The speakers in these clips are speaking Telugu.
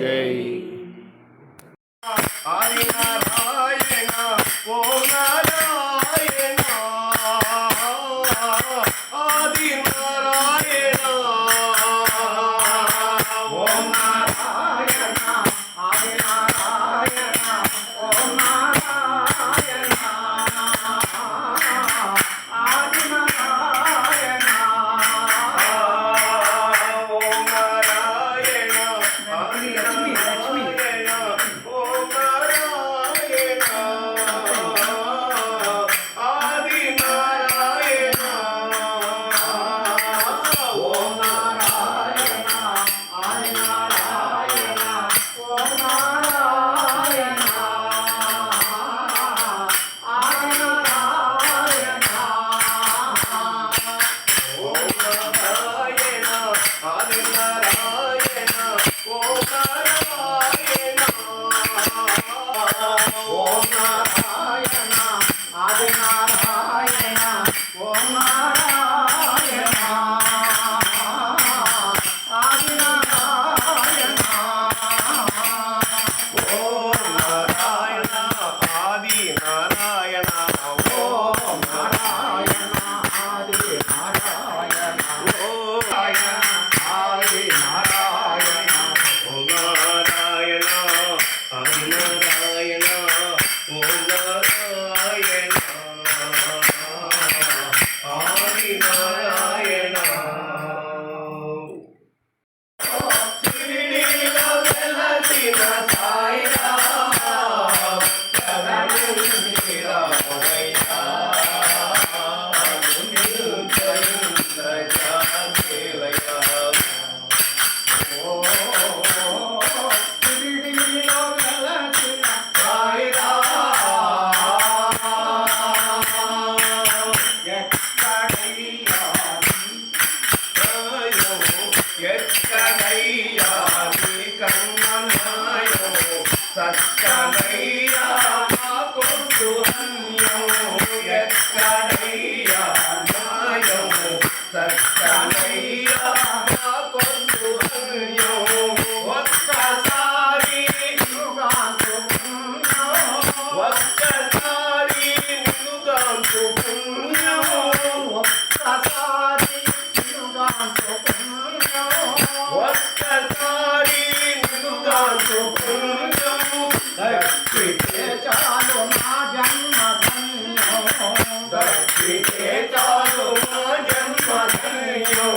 జై. ఆది నారాయణ ఓం నారాయణ ఆది నారాయణ ఓం నారాయణ ఆది నారాయణ ఓం నారాయణ ఆది నారాయణ ఓం నారాయణ ఆది నారాయణ ఓం నారాయణ ఆది నారాయణ ఓం నారాయణ ఆది నారాయణ ఓం నారాయణ ఆది నారాయణ ఓం నారాయణ ఆది నారాయణ ఓం నారాయణ ఓం నారాయణ ఆది నారాయణ ఓం నారాయణ ఆది నారాయణ ఓం నారాయణ ఆది నారాయణ ఓం నారాయణ ఆది నారాయణ ఓం ఆది నారాయణ ఓం నారాయణ ఆది నారాయణ ఓం నారాయణ ఆది నారాయణ శిరిడీలో వెలసిన సాయిరాం శరణుని రామయ్య గుణించయుంత జాగేలయ్య శిరిడీలో వెలసిన సాయిరాం ఎక్కడయ్యా ఎక్కడయ్యా నీ కన్ననాయం సక్కనయ్యా మా కొడుకుహన్యం ఎక్కడయ్యా నాయం సక్కనయ్యా మా కొడుకుహన్యం ఒక్కసారి నిన్నుగాంచు పుణ్యం ఒక్కసారి నిన్నుగాంచు పుణ్యం ఒక్కసారి నిన్నుగాంచు పుణ్యం ఒక్కసారి నిన్నుగాంచు పుణ్యం దక్కితే చాలు నా జన్మ ధన్యం దక్కితే చాలు నా జన్మ ధన్యం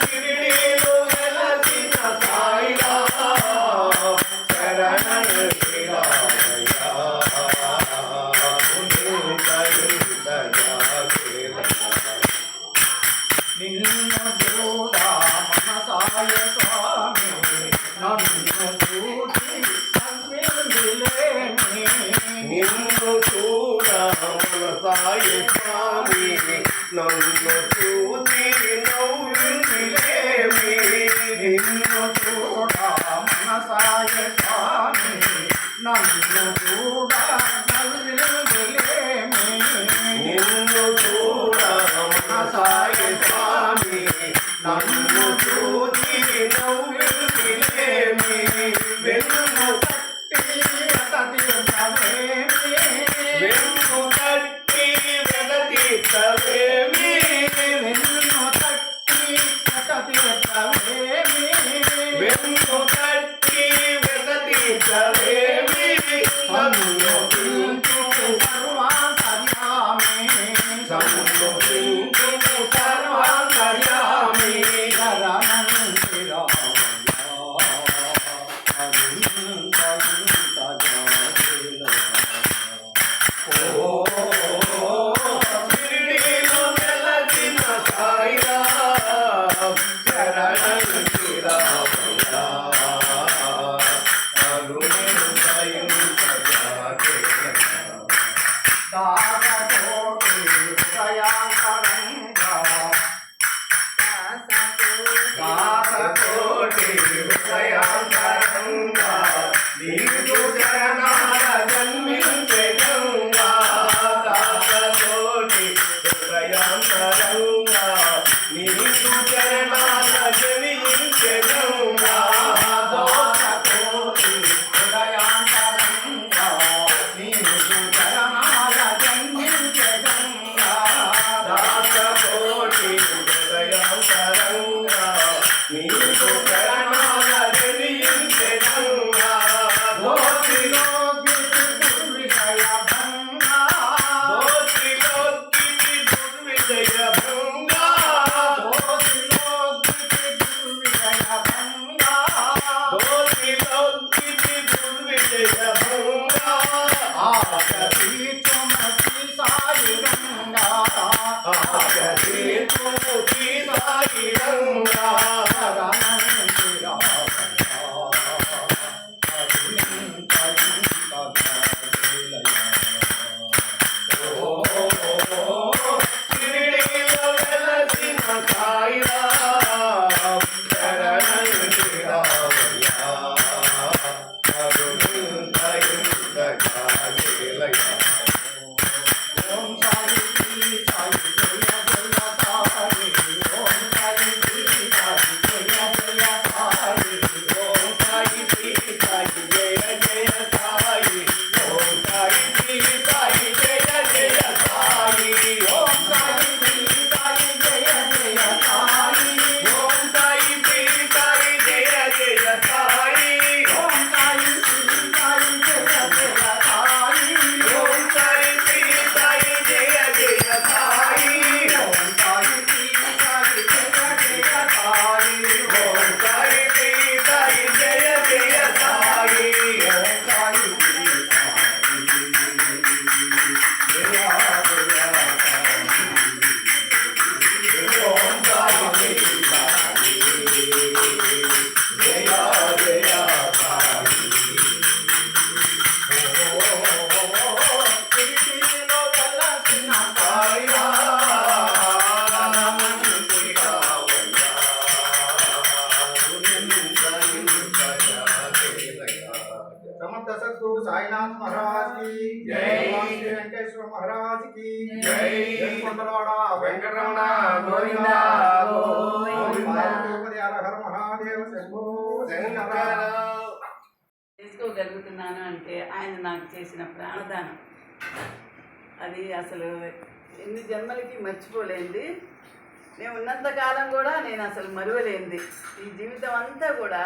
శిరిడీలో వెలసిన సాయిరాం శరణు శ్రీరామయ్య గుణించయుంత జాగేలయ్య నిన్ను చూడా మనసాయ స్వామి నన్ను చూసి నవ్విందిలేమి నిన్ను చూడా మనసాయ స్వామి నన్ను చూసి నవ్విందిలేమి నిన్ను చూడా మనసాయ స్వామి నన్ను చూడా నవ్విందిలేమి నిన్ను చూడా మనసాయ స్వామి నన్ను చూసి నవ్విందిలేమి వెన్ను తట్టి వెదతీర్చవేమి వెన్ను తట్టి వెదతీర్చవేమి समर्थ सद्गुरु साईनाथ महाराज की जय। भगवान श्री वेंकटेश्वर महाराज की जय। కొండలవాడ వెంకటరమణ గోవింద గోవింద. పార్వతీపతి హర హర మహాదేవ శంభో శంకర. చేసుకోగలుగుతున్నాను అంటే ఆయన నాకు చేసిన ప్రాణదానం. అది అసలు ఎన్ని జన్మలకి మర్చిపోలేంది. నేను ఉన్నంతకాలం కూడా నేను అసలు మరువలేంది. ఈ జీవితం అంతా కూడా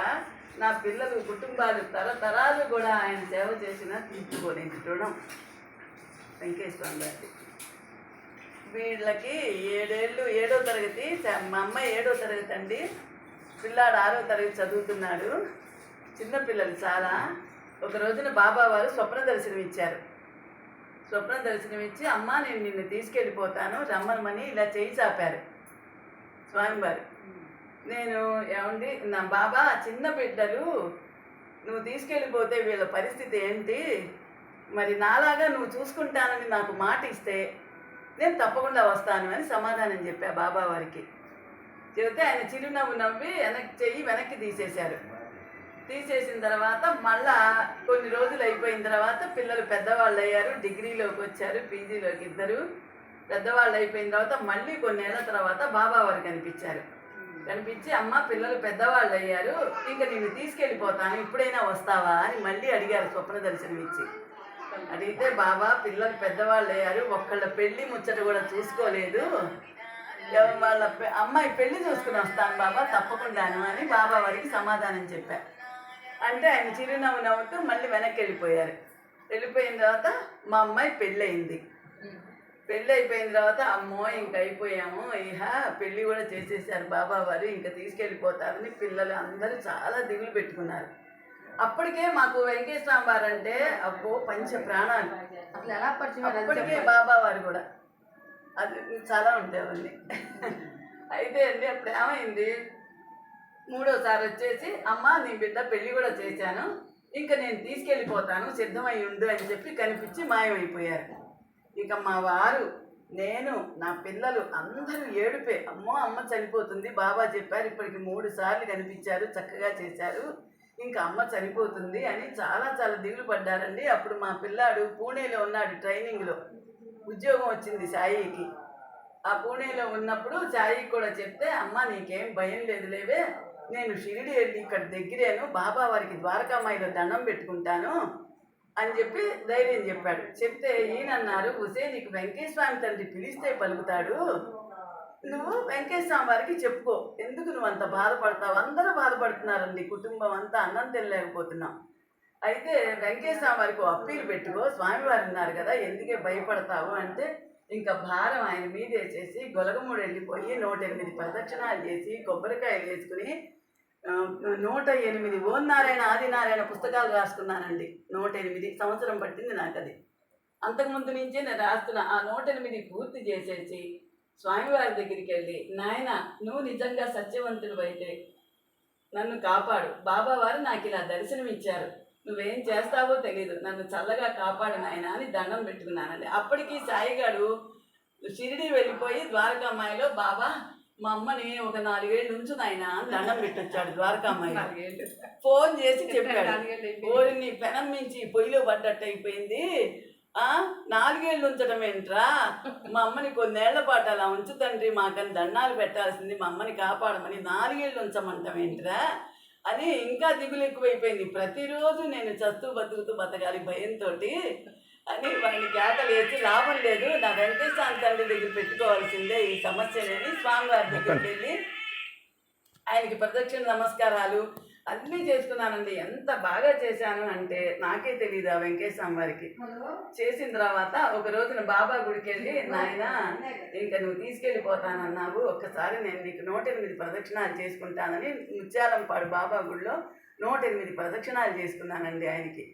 నా పిల్లలు కుటుంబాలు తరతరాలు కూడా ఆయన సేవ చేసిన తీర్చుకోలేని రుణం వెంకటేశ్వర గారి. వీళ్ళకి 7వ తరగతి, మా అమ్మాయి 7వ తరగతి అండి, పిల్లాడు 6వ తరగతి చదువుతున్నాడు. చిన్నపిల్లలు చాలా. ఒక రోజున బాబా వారు స్వప్న దర్శనం ఇచ్చారు. స్వప్న దర్శనం ఇచ్చి, అమ్మ నేను నిన్ను తీసుకెళ్ళిపోతాను రమ్మనమని ఇలా చేయి చాపారు స్వామివారు. నేను ఏమండి నా బాబా, చిన్న బిడ్డలు నువ్వు తీసుకెళ్ళిపోతే వీళ్ళ పరిస్థితి ఏంటి, మరి నాలాగా నువ్వు చూసుకుంటానని నాకు మాట ఇస్తే నేను తప్పకుండా వస్తాను అని సమాధానం చెప్పా బాబా వారికి. చెబితే ఆయన చిరునవ్వు నవ్వి చెయ్యి వెనక్కి తీసేశారు. తీసేసిన తర్వాత మళ్ళా కొన్ని రోజులు అయిపోయిన తర్వాత పిల్లలు పెద్దవాళ్ళు అయ్యారు, డిగ్రీలోకి వచ్చారు, పీజీలోకి ఇద్దరు పెద్దవాళ్ళు అయిపోయిన తర్వాత మళ్ళీ కొన్నేళ్ల తర్వాత బాబా వారు కనిపించారు. కనిపించి, అమ్మ పిల్లలు పెద్దవాళ్ళు అయ్యారు, ఇంకా నిన్ను తీసుకెళ్ళిపోతాను, ఇప్పుడైనా వస్తావా అని మళ్ళీ అడిగారు స్వప్న దర్శనం ఇచ్చి. అడిగితే, బాబా పిల్లలు పెద్దవాళ్ళు అయ్యారు, ఒక్కళ్ళ పెళ్లి ముచ్చట కూడా చూసుకోలేదు, వాళ్ళ అమ్మాయి పెళ్లి చూసుకుని వస్తాను బాబా తప్పకుండాను అని బాబా వారికి సమాధానం చెప్పారు. అంటే ఆయన చిరునవ్వు నవ్వుతూ మళ్ళీ వెనక్కి వెళ్ళిపోయారు. వెళ్ళిపోయిన తర్వాత మా అమ్మాయి పెళ్ళయింది. పెళ్ళి అయిపోయిన తర్వాత, అమ్మో ఇంక అయిపోయాము, పెళ్ళి కూడా చేసేసారు బాబా వారు, ఇంకా తీసుకెళ్ళిపోతారని పిల్లలు అందరూ చాలా దిగులు పెట్టుకున్నారు. అప్పటికే మాకు వెంకటేశ్వర వారు అంటే అబ్బో పంచ ప్రాణాలు. అప్పటికే బాబా వారు కూడా అది చాలా ఉండేవన్నీ. అయితే అండి అప్పుడు ఏమైంది, 3వసారి వచ్చేసి, అమ్మ నీ బిడ్డ పెళ్ళి కూడా చేశాను, ఇంకా నేను తీసుకెళ్ళిపోతాను సిద్ధమై ఉండు అని చెప్పి కనిపించి మాయమైపోయారు. ఇక మా వారు, నేను, నా పిల్లలు అందరూ ఏడుపే, అమ్మో అమ్మ చనిపోతుంది, బాబా చెప్పారు ఇప్పటికి 3 సార్లు కనిపించారు, చక్కగా చేశారు, ఇంకా అమ్మ చనిపోతుంది అని చాలా చాలా దిగులు పడ్డారండి. అప్పుడు మా పిల్లాడు పూణేలో ఉన్నాడు, ట్రైనింగ్లో ఉద్యోగం వచ్చింది సాయికి. ఆ పూణేలో ఉన్నప్పుడు సాయికి కూడా చెప్తే, అమ్మ నీకేం భయం లేదు లేవే, నేను షిరిడి వెళ్ళి ఇక్కడ దగ్గరేను బాబా వారికి ద్వారకామాయిలో దండం పెట్టుకుంటాను అని చెప్పి ధైర్యం చెప్పాడు. చెప్తే ఈయనన్నారు, ఉసే నీకు వెంకటేశ్వర తండ్రి పిలిస్తే పలుకుతాడు, నువ్వు వెంకటేశ్వర వారికి చెప్పుకో, ఎందుకు నువ్వు అంత బాధపడతావు, అందరూ బాధపడుతున్నారండి, కుటుంబం అంతా అన్నం తినలేకపోతున్నాం, అయితే వెంకటేశ్వర వారికి అప్పీలు పెట్టుకో, స్వామివారు ఉన్నారు కదా ఎందుకే భయపడతావు అంటే, ఇంకా భారం ఆయన మీద వేసేసి గొలగమూడు వెళ్ళిపోయి 108 ప్రదక్షిణాలు చేసి కొబ్బరికాయలు వేసుకుని 108 ఓం నారాయణ ఆదినారాయణ పుస్తకాలు రాసుకున్నానండి. 108 సంవత్సరం పట్టింది నాకు అది. అంతకుముందు నుంచే నేను రాస్తున్నా. ఆ 108 పూర్తి చేసేసి స్వామివారి దగ్గరికి వెళ్ళి, నాయన నువ్వు నిజంగా సత్యవంతుడు అయితే నన్ను కాపాడు, బాబా వారు నాకు ఇలా దర్శనం ఇచ్చారు, నువ్వేం చేస్తావో తెలీదు, నన్ను చల్లగా కాపాడు నాయన అని దండం పెట్టుకున్నానండి. అప్పటికి సాయిగాడు షిరిడి వెళ్ళిపోయి ద్వారకామాయిలో, బాబా మా అమ్మని ఒక 4 ఏళ్ళు ఉంచు నాయన అని దండం పెట్టొచ్చాడు ద్వారకామాయిలో. ఫోన్ చేసి చెప్పాడు, ఓరి నీ పెనం మించి పొయ్యిలో పడ్డట్టు అయిపోయింది, 4 ఏళ్ళు ఉంచడం ఏంట్రా, మా అమ్మని కొన్నేళ్ల పాటు అలా ఉంచు తండ్రి, మాకని దండాలు పెట్టాల్సింది, మా అమ్మని కాపాడమని 4 ఏళ్ళు ఉంచమంటాం ఏంట్రా అని ఇంకా దిగులు ఎక్కువైపోయింది. ప్రతిరోజు నేను చస్తూ బతకాలి భయంతో అని వాడిని కేకలేసి, లాభం లేదు, నా వెంకటేశ్వర తండ్రి దగ్గర పెట్టుకోవాల్సిందే ఈ సమస్యలని స్వామివారి దగ్గరికి వెళ్ళి ఆయనకి ప్రదక్షిణ నమస్కారాలు అన్నీ చేసుకున్నానండి. ఎంత బాగా చేశాను అంటే నాకే తెలియదు ఆ వెంకటేశ్వర వారికి. చేసిన తర్వాత ఒక రోజున బాబా గుడికి వెళ్ళి, నాయన ఇంకా నువ్వు తీసుకెళ్ళిపోతానన్నావు, ఒక్కసారి నేను నీకు 108 ప్రదక్షిణాలు చేసుకుంటానని ముత్యాలంపాడు బాబా గుడిలో 108 ప్రదక్షిణాలు చేసుకున్నానండి. ఆయనకి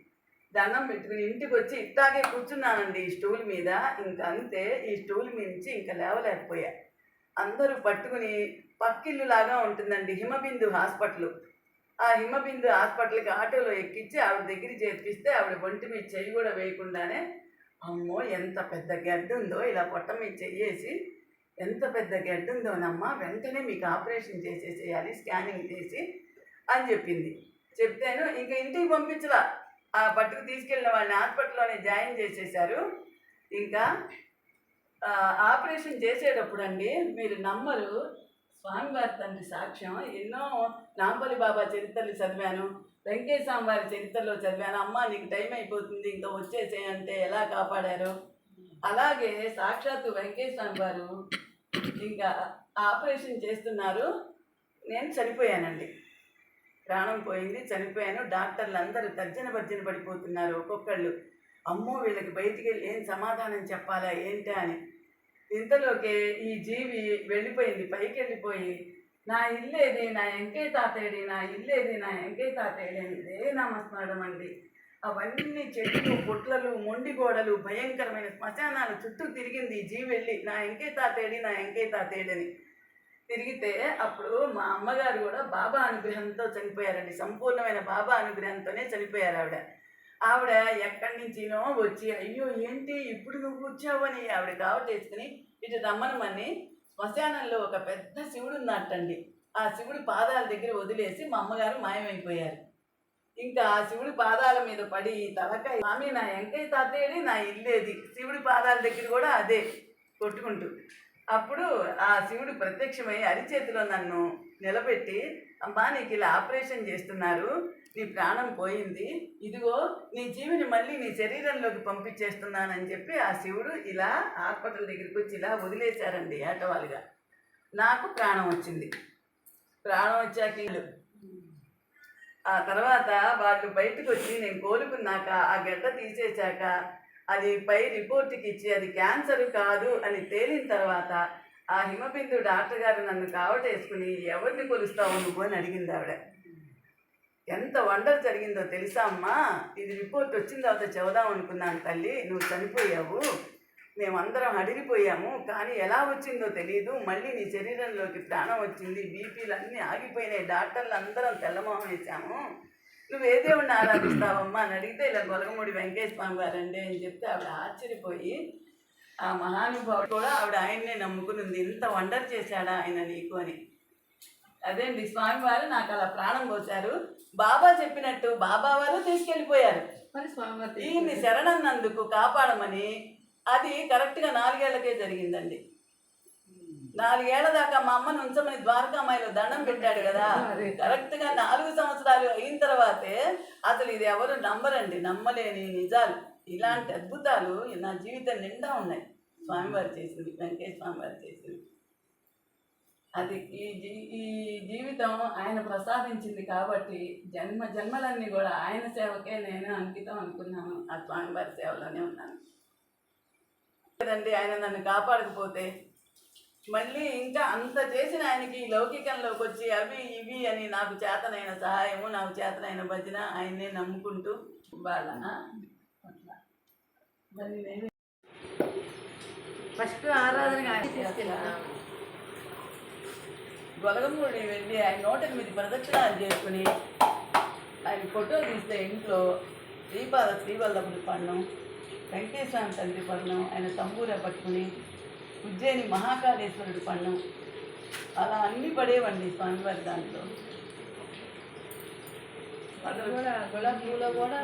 దండం పెట్టుకుని ఇంటికి వచ్చి ఇట్లాగే కూర్చున్నానండి ఈ స్టూల్ మీద. ఇంకా అంతే, ఈ స్టూల్ మీద నుంచి ఇంకా లేవలేకపోయా. అందరూ పట్టుకుని, పక్కిల్లు లాగా ఉంటుందండి హిమబిందు హాస్పిటల్, ఆ హిమబిందు హాస్పిటల్కి ఆటోలో ఎక్కించి ఆవిడ దగ్గర చేర్పిస్తే ఆవిడ ఒంటి మీద చెయ్యి కూడా వేయకుండానే, అమ్మో ఎంత పెద్ద గడ్డ ఉందో, ఇలా పొట్ట మీద చెయ్యేసి ఎంత పెద్ద గడ్డ ఉందోనమ్మా, వెంటనే మీకు ఆపరేషన్ చేసేసేయాలి స్కానింగ్ చేసి అని చెప్పింది. చెప్తాను ఇంకా ఇంటికి పంపించలా, ఆ పట్టుకు తీసుకెళ్ళిన వాళ్ళని హాస్పిటల్లోనే జాయిన్ చేసేసారు. ఇంకా ఆపరేషన్ చేసేటప్పుడు అండి మీరు నమ్మరు, స్వామివారి తండ్రి సాక్ష్యం, ఎన్నో నాంపల్లి బాబా చరిత్రలు చదివాను, వెంకటేశ్వర వారి చరిత్రలో చదివాను. అమ్మ నీకు టైం అయిపోతుంది ఇంకా వచ్చేసే అంటే ఎలా కాపాడారు. అలాగే సాక్షాత్తు వెంకటేశ్వర వారు ఇంకా ఆపరేషన్ చేస్తున్నారు, నేను చనిపోయానండి, ప్రాణం పోయింది, చనిపోయాను. డాక్టర్లు అందరూ తర్జన భర్జన పడిపోతున్నారు ఒక్కొక్కళ్ళు. అమ్మో వీళ్ళకి బయటికి వెళ్ళి ఏం సమాధానం చెప్పాలా ఏంటా అని. ఇంతలోకే ఈ జీవి వెళ్ళిపోయింది, పైకి వెళ్ళిపోయి నా ఇల్లేది నా ఎంకే తాతేడి, నా ఇల్లేది నా ఎంకే తాతేడి అని ఇదే నామస్మరణం అండి. అవన్నీ చెట్లు పుట్లలు మొండి గోడలు భయంకరమైన శ్మశానాలు చుట్టూ తిరిగింది ఈ జీవి వెళ్ళి నా ఎంకే తాతేడి నా ఎంకే తాతేడి అని తిరిగితే అప్పుడు మా అమ్మగారు కూడా బాబా అనుగ్రహంతో చనిపోయారండి. సంపూర్ణమైన బాబా అనుగ్రహంతోనే చనిపోయారు ఆవిడ. ఆవిడ ఎక్కడి నుంచినో వచ్చి అయ్యో ఏంటి ఇప్పుడు నువ్వు వచ్చావని ఆవిడ కావటేసుకుని ఇటు రమ్మనమని శ్మశానంలో ఒక పెద్ద శివుడు ఉన్నట్టండి. ఆ శివుడి పాదాల దగ్గర వదిలేసి మా అమ్మగారు మాయమైపోయారు. ఇంకా ఆ శివుడి పాదాల మీద పడి తలకాయ స్వామి నా ఎంకై తాతేడి నా ఇల్లేది, శివుడి పాదాల దగ్గర కూడా అదే కొట్టుకుంటూ. అప్పుడు ఆ శివుడు ప్రత్యక్షమై అరిచేతిలో నన్ను నిలబెట్టి అమ్మా నీకు ఇలా ఆపరేషన్ చేస్తున్నారు, నీ ప్రాణం పోయింది, ఇదిగో నీ జీవిని మళ్ళీ నీ శరీరంలోకి పంపించేస్తున్నానని చెప్పి ఆ శివుడు ఇలా హాస్పిటల్ దగ్గరికి వచ్చి ఇలా వదిలేశారండి ఏటవాలుగా. నాకు ప్రాణం వచ్చింది. ప్రాణం వచ్చాక ఆ తర్వాత వాళ్ళు బయటకు వచ్చి నేను కోలుకున్నాక ఆ గడ్డ తీసేశాక అది పై రిపోర్ట్కి ఇచ్చి అది క్యాన్సర్ కాదు అని తేలిన తర్వాత ఆ హిమబిందు డాక్టర్ గారు నన్ను కావటేసుకుని ఎవరిని కొలుస్తావు నువ్వు అని అడిగింది ఆవిడ. ఎంత వండర్ జరిగిందో తెలుసా అమ్మా, ఇది రిపోర్ట్ వచ్చిన తర్వాత చెబుదాం అనుకున్నాను తల్లి, నువ్వు చనిపోయావు, మేమందరం అడిగిపోయాము, కానీ ఎలా వచ్చిందో తెలియదు, మళ్ళీ నీ శరీరంలోకి ప్రాణం వచ్చింది, బీపీలు అన్నీ ఆగిపోయినాయి, డాక్టర్లు అందరం తెల్లమోహం వేసాము, నువ్వు ఏ దేవుడిని ఆరాధిస్తావమ్మా అని అడిగితే ఇలా గొలగమూడి వెంకటేశ్వర స్వామి గారండి అని చెప్తే ఆవిడ ఆశ్చర్యపోయి ఆ మహానుభావుడు కూడా ఆవిడ ఆయన్నే నమ్ముకునింది, ఇంత వండర్ చేశాడా ఆయన నీకు అని. అదేండి స్వామివారు నాకు అలా ప్రాణం పోశారు. బాబా చెప్పినట్టు బాబా వారు తీసుకెళ్ళిపోయారు. ఈయన్ని శరణన్నందుకు కాపాడమని అది కరెక్ట్గా 4 ఏళ్లకే జరిగిందండి. 4 ఏళ్ల దాకా మా అమ్మను ఉంచమని ద్వారకామాయిలో దండం పెట్టాడు కదా, కరెక్ట్గా 4 సంవత్సరాలు అయిన తర్వాతే అసలు ఇది ఎవరు నమ్మరండి, నమ్మలేని నిజాలు, ఇలాంటి అద్భుతాలు నా జీవితం నిండా ఉన్నాయి. స్వామివారు చేసింది, వెంకటేశ్వర స్వామివారు చేసింది. అది ఈ జీవితం ఆయన ప్రసాదించింది కాబట్టి జన్మలన్నీ కూడా ఆయన సేవకే నేను అంకితం అనుకున్నాను. ఆ స్వామివారి సేవలోనే ఉన్నాను కదండి. ఆయన నన్ను కాపాడకపోతే మళ్ళీ ఇంకా అంత చేసిన ఆయనకి లౌకికంలోకి వచ్చి అవి ఇవి అని నాకు చేతనైన సహాయము, నాకు చేతనైన భజన ఆయన్నే నమ్ముకుంటూ వాళ్ళనా ఫస్ట్ ఆరాధన గొలగమూడి వెళ్ళి ఆయన 108 ప్రదక్షిణాలు చేసుకుని ఆయన ఫోటో తీస్తే ఇంట్లో శ్రీవల్లభుడి పన్నం, వెంకటేశ్వర తండ్రి పన్నం, ఆయన తంబూర పట్టుకుని ఉజ్జయిని మహాకాళేశ్వరుడి పన్నం, అలా అన్నీ పడేవండి స్వామివారి దాంట్లో. గులాబీలో కూడా